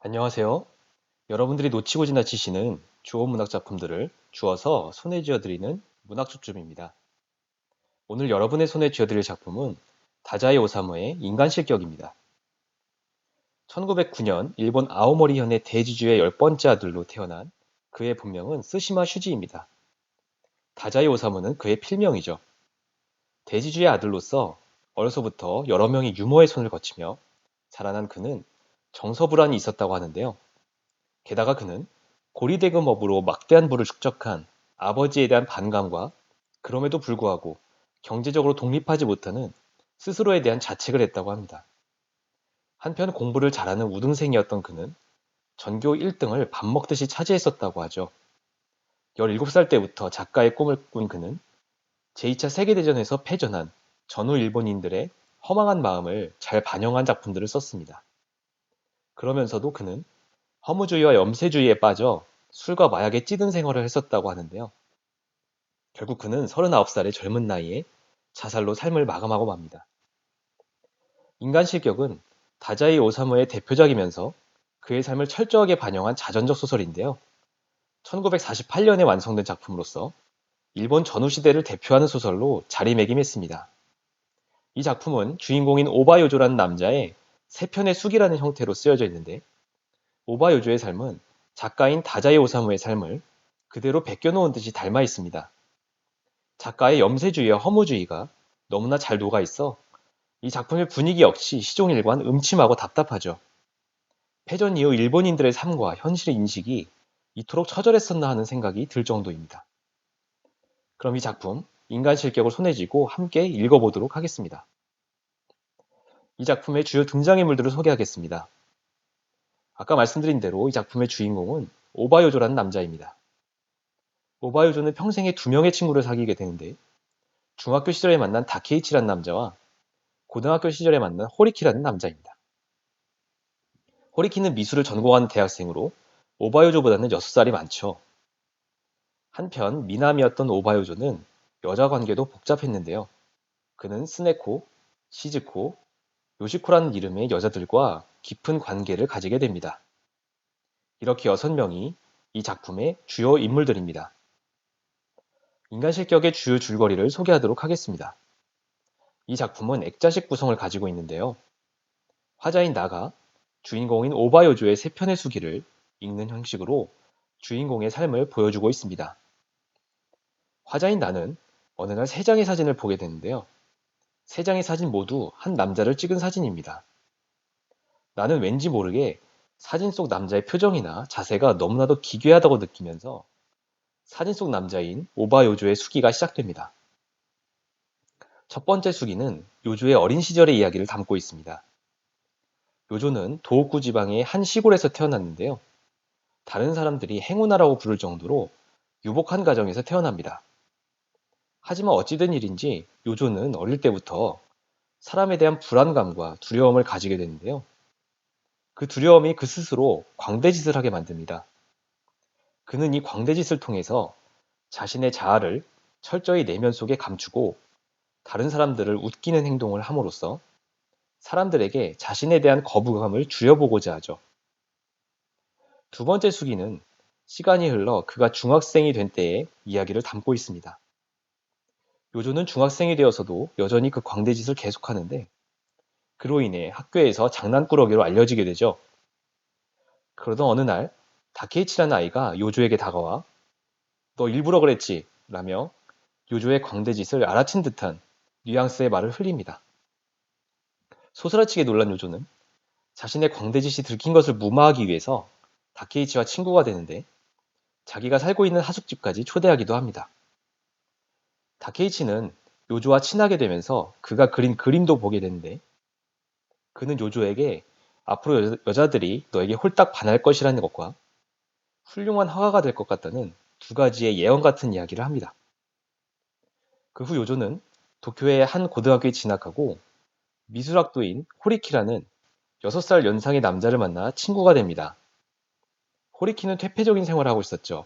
안녕하세요. 여러분들이 놓치고 지나치시는 좋은 문학 작품들을 주워서 손에 쥐어드리는 문학 숲줍입니다. 오늘 여러분의 손에 쥐어드릴 작품은 다자이 오사무의 인간 실격입니다. 1909년 일본 아오모리 현의 대지주의 10번째 아들로 태어난 그의 본명은 스시마 슈지입니다. 다자이 오사무는 그의 필명이죠. 대지주의 아들로서 어려서부터 여러 명의 유머의 손을 거치며 자라난 그는 정서불안이 있었다고 하는데요. 게다가 그는 고리대금업으로 막대한 부를 축적한 아버지에 대한 반감과 그럼에도 불구하고 경제적으로 독립하지 못하는 스스로에 대한 자책을 했다고 합니다. 한편 공부를 잘하는 우등생이었던 그는 전교 1등을 밥 먹듯이 차지했었다고 하죠. 17살 때부터 작가의 꿈을 꾼 그는 제2차 세계대전에서 패전한 전후 일본인들의 허망한 마음을 잘 반영한 작품들을 썼습니다. 그러면서도 그는 허무주의와 염세주의에 빠져 술과 마약에 찌든 생활을 했었다고 하는데요. 결국 그는 39살의 젊은 나이에 자살로 삶을 마감하고 맙니다. 인간 실격은 다자이 오사무의 대표작이면서 그의 삶을 철저하게 반영한 자전적 소설인데요. 1948년에 완성된 작품으로서 일본 전후 시대를 대표하는 소설로 자리매김했습니다. 이 작품은 주인공인 오바요조라는 남자의 세 편의 수기라는 형태로 쓰여져 있는데 오바요조의 삶은 작가인 다자이 오사무의 삶을 그대로 베껴놓은 듯이 닮아 있습니다. 작가의 염세주의와 허무주의가 너무나 잘 녹아 있어 이 작품의 분위기 역시 시종일관 음침하고 답답하죠. 패전 이후 일본인들의 삶과 현실의 인식이 이토록 처절했었나 하는 생각이 들 정도입니다. 그럼 이 작품 인간 실격을 손에 쥐고 함께 읽어보도록 하겠습니다. 이 작품의 주요 등장인물들을 소개하겠습니다. 아까 말씀드린 대로 이 작품의 주인공은 오바요조라는 남자입니다. 오바요조는 평생에 두 명의 친구를 사귀게 되는데 중학교 시절에 만난 다케이치라는 남자와 고등학교 시절에 만난 호리키라는 남자입니다. 호리키는 미술을 전공하는 대학생으로 오바요조보다는 6살이 많죠. 한편 미남이었던 오바요조는 여자 관계도 복잡했는데요. 그는 스네코, 시즈코, 요시코라는 이름의 여자들과 깊은 관계를 가지게 됩니다. 이렇게 6명이 이 작품의 주요 인물들입니다. 인간 실격의 주요 줄거리를 소개하도록 하겠습니다. 이 작품은 액자식 구성을 가지고 있는데요. 화자인 나가 주인공인 오바요조의 세 편의 수기를 읽는 형식으로 주인공의 삶을 보여주고 있습니다. 화자인 나는 어느 날 세 장의 사진을 보게 되는데요. 세 장의 사진 모두 한 남자를 찍은 사진입니다. 나는 왠지 모르게 사진 속 남자의 표정이나 자세가 너무나도 기괴하다고 느끼면서 사진 속 남자인 오바요조의 수기가 시작됩니다. 첫 번째 수기는 요조의 어린 시절의 이야기를 담고 있습니다. 요조는 도호쿠 지방의 한 시골에서 태어났는데요. 다른 사람들이 행운아라고 부를 정도로 유복한 가정에서 태어납니다. 하지만 어찌된 일인지 요조는 어릴 때부터 사람에 대한 불안감과 두려움을 가지게 되는데요. 그 두려움이 그 스스로 광대짓을 하게 만듭니다. 그는 이 광대짓을 통해서 자신의 자아를 철저히 내면 속에 감추고 다른 사람들을 웃기는 행동을 함으로써 사람들에게 자신에 대한 거부감을 줄여보고자 하죠. 두 번째 수기는 시간이 흘러 그가 중학생이 된 때의 이야기를 담고 있습니다. 요조는 중학생이 되어서도 여전히 그 광대짓을 계속하는데 그로 인해 학교에서 장난꾸러기로 알려지게 되죠. 그러던 어느 날 다케이치라는 아이가 요조에게 다가와 너 일부러 그랬지? 라며 요조의 광대짓을 알아챈 듯한 뉘앙스의 말을 흘립니다. 소스라치게 놀란 요조는 자신의 광대짓이 들킨 것을 무마하기 위해서 다케이치와 친구가 되는데 자기가 살고 있는 하숙집까지 초대하기도 합니다. 다케이치는 요조와 친하게 되면서 그가 그린 그림도 보게 되는데 그는 요조에게 앞으로 여자들이 너에게 홀딱 반할 것이라는 것과 훌륭한 화가가 될 것 같다는 두 가지의 예언 같은 이야기를 합니다. 그 후 요조는 도쿄의 한 고등학교에 진학하고 미술학도인 호리키라는 6살 연상의 남자를 만나 친구가 됩니다. 호리키는 퇴폐적인 생활을 하고 있었죠.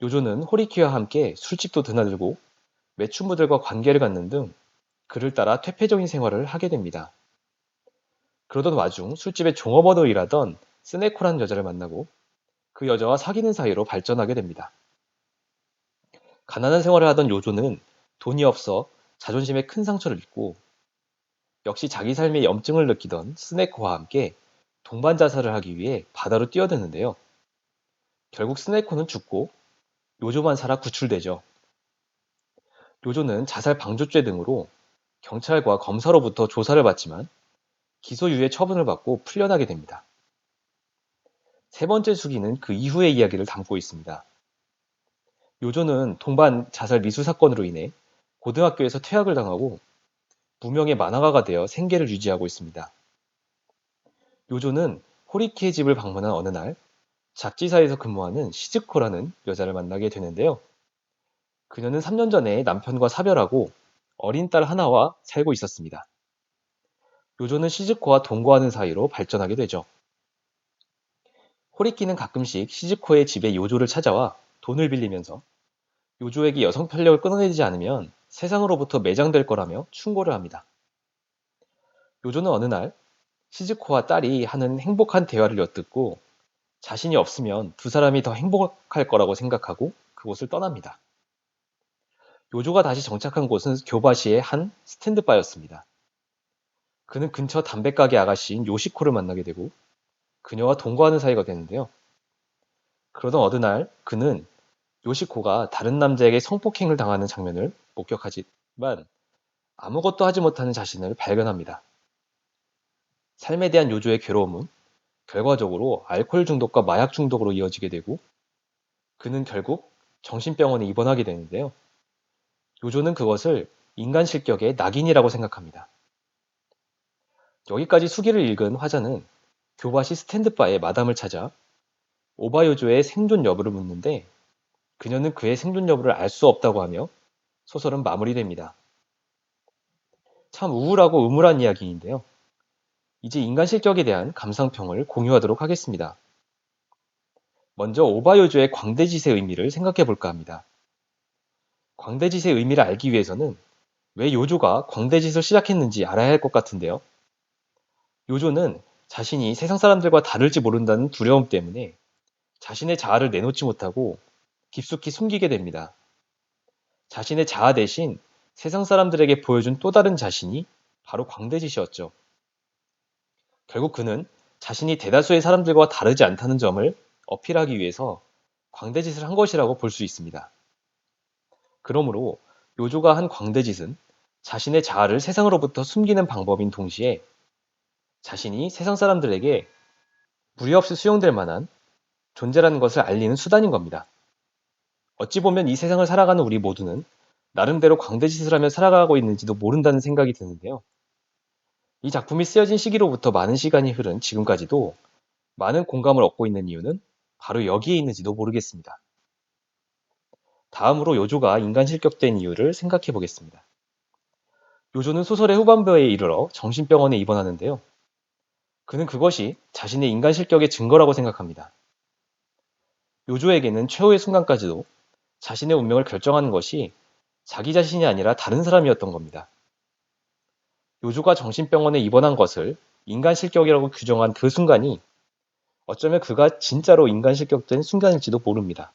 요조는 호리키와 함께 술집도 드나들고 매춘부들과 관계를 갖는 등 그를 따라 퇴폐적인 생활을 하게 됩니다. 그러던 와중 술집의 종업원으로 일하던 스네코라는 여자를 만나고 그 여자와 사귀는 사이로 발전하게 됩니다. 가난한 생활을 하던 요조는 돈이 없어 자존심에 큰 상처를 입고 역시 자기 삶에 염증을 느끼던 스네코와 함께 동반 자살을 하기 위해 바다로 뛰어드는데요. 결국 스네코는 죽고 요조만 살아 구출되죠. 요조는 자살 방조죄 등으로 경찰과 검사로부터 조사를 받지만 기소유예 처분을 받고 풀려나게 됩니다. 세 번째 수기는 그 이후의 이야기를 담고 있습니다. 요조는 동반 자살 미수 사건으로 인해 고등학교에서 퇴학을 당하고 무명의 만화가가 되어 생계를 유지하고 있습니다. 요조는 호리키의 집을 방문한 어느 날 잡지사에서 근무하는 시즈코라는 여자를 만나게 되는데요. 그녀는 3년 전에 남편과 사별하고 어린 딸 하나와 살고 있었습니다. 요조는 시즈코와 동거하는 사이로 발전하게 되죠. 호리키는 가끔씩 시즈코의 집에 요조를 찾아와 돈을 빌리면서 요조에게 여성 편력을 끊어내지 않으면 세상으로부터 매장될 거라며 충고를 합니다. 요조는 어느 날 시즈코와 딸이 하는 행복한 대화를 엿듣고 자신이 없으면 두 사람이 더 행복할 거라고 생각하고 그곳을 떠납니다. 요조가 다시 정착한 곳은 교바시의 한 스탠드바였습니다. 그는 근처 담배가게 아가씨인 요시코를 만나게 되고 그녀와 동거하는 사이가 되는데요. 그러던 어느 날 그는 요시코가 다른 남자에게 성폭행을 당하는 장면을 목격하지만 아무것도 하지 못하는 자신을 발견합니다. 삶에 대한 요조의 괴로움은 결과적으로 알코올 중독과 마약 중독으로 이어지게 되고 그는 결국 정신병원에 입원하게 되는데요. 요조는 그것을 인간 실격의 낙인이라고 생각합니다. 여기까지 수기를 읽은 화자는 교바시 스탠드바에 마담을 찾아 오바요조의 생존 여부를 묻는데 그녀는 그의 생존 여부를 알 수 없다고 하며 소설은 마무리됩니다. 참 우울하고 음울한 이야기인데요. 이제 인간 실격에 대한 감상평을 공유하도록 하겠습니다. 먼저 오바요조의 광대짓의 의미를 생각해 볼까 합니다. 광대짓의 의미를 알기 위해서는 왜 요조가 광대짓을 시작했는지 알아야 할 것 같은데요. 요조는 자신이 세상 사람들과 다를지 모른다는 두려움 때문에 자신의 자아를 내놓지 못하고 깊숙이 숨기게 됩니다. 자신의 자아 대신 세상 사람들에게 보여준 또 다른 자신이 바로 광대짓이었죠. 결국 그는 자신이 대다수의 사람들과 다르지 않다는 점을 어필하기 위해서 광대짓을 한 것이라고 볼 수 있습니다. 그러므로 요조가 한 광대짓은 자신의 자아를 세상으로부터 숨기는 방법인 동시에 자신이 세상 사람들에게 무리 없이 수용될 만한 존재라는 것을 알리는 수단인 겁니다. 어찌 보면 이 세상을 살아가는 우리 모두는 나름대로 광대짓을 하며 살아가고 있는지도 모른다는 생각이 드는데요. 이 작품이 쓰여진 시기로부터 많은 시간이 흐른 지금까지도 많은 공감을 얻고 있는 이유는 바로 여기에 있는지도 모르겠습니다. 다음으로 요조가 인간 실격된 이유를 생각해 보겠습니다. 요조는 소설의 후반부에 이르러 정신병원에 입원하는데요. 그는 그것이 자신의 인간 실격의 증거라고 생각합니다. 요조에게는 최후의 순간까지도 자신의 운명을 결정하는 것이 자기 자신이 아니라 다른 사람이었던 겁니다. 요조가 정신병원에 입원한 것을 인간 실격이라고 규정한 그 순간이 어쩌면 그가 진짜로 인간 실격된 순간일지도 모릅니다.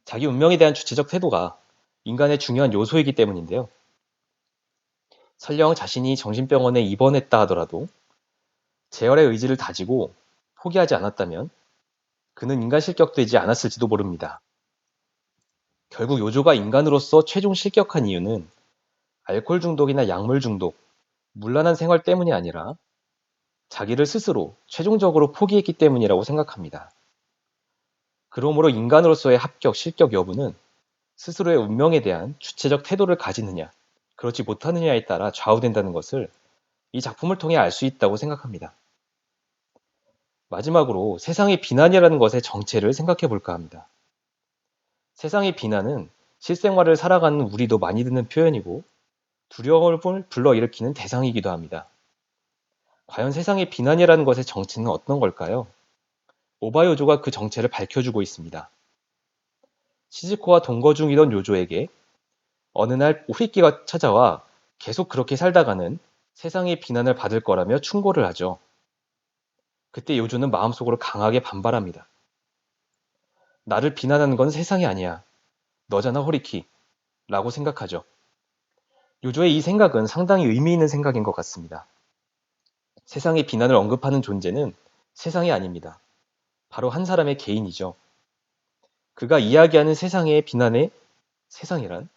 자기 운명에 대한 주체적 태도가 인간의 중요한 요소이기 때문인데요. 설령 자신이 정신병원에 입원했다 하더라도 재활의 의지를 다지고 포기하지 않았다면 그는 인간 실격되지 않았을지도 모릅니다. 결국 요조가 인간으로서 최종 실격한 이유는 알코올 중독이나 약물 중독, 문란한 생활 때문이 아니라 자기를 스스로 최종적으로 포기했기 때문이라고 생각합니다. 그러므로 인간으로서의 합격, 실격 여부는 스스로의 운명에 대한 주체적 태도를 가지느냐, 그렇지 못하느냐에 따라 좌우된다는 것을 이 작품을 통해 알 수 있다고 생각합니다. 마지막으로 세상의 비난이라는 것의 정체를 생각해 볼까 합니다. 세상의 비난은 실생활을 살아가는 우리도 많이 듣는 표현이고 두려움을 불러일으키는 대상이기도 합니다. 과연 세상의 비난이라는 것의 정체는 어떤 걸까요? 오바요조가 그 정체를 밝혀주고 있습니다. 시즈코와 동거 중이던 요조에게 어느 날 호리끼가 찾아와 계속 그렇게 살다가는 세상의 비난을 받을 거라며 충고를 하죠. 그때 요조는 마음속으로 강하게 반발합니다. 나를 비난하는 건 세상이 아니야. 너잖아 호리키. 라고 생각하죠. 요조의 이 생각은 상당히 의미 있는 생각인 것 같습니다. 세상의 비난을 언급하는 존재는 세상이 아닙니다. 바로 한 사람의 개인이죠. 그가 이야기하는 세상의 비난의 세상이란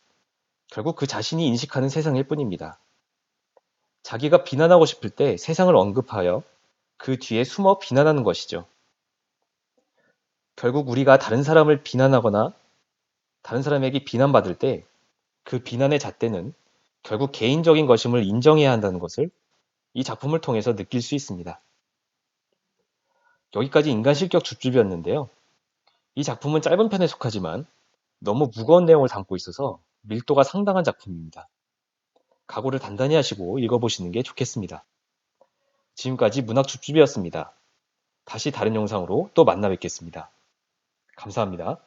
결국 그 자신이 인식하는 세상일 뿐입니다. 자기가 비난하고 싶을 때 세상을 언급하여 그 뒤에 숨어 비난하는 것이죠. 결국 우리가 다른 사람을 비난하거나 다른 사람에게 비난받을 때 그 비난의 잣대는 결국 개인적인 것임을 인정해야 한다는 것을 이 작품을 통해서 느낄 수 있습니다. 여기까지 인간 실격 줍줍이었는데요. 이 작품은 짧은 편에 속하지만 너무 무거운 내용을 담고 있어서 밀도가 상당한 작품입니다. 각오를 단단히 하시고 읽어보시는 게 좋겠습니다. 지금까지 문학 줍줍이었습니다. 다시 다른 영상으로 또 만나 뵙겠습니다. 감사합니다.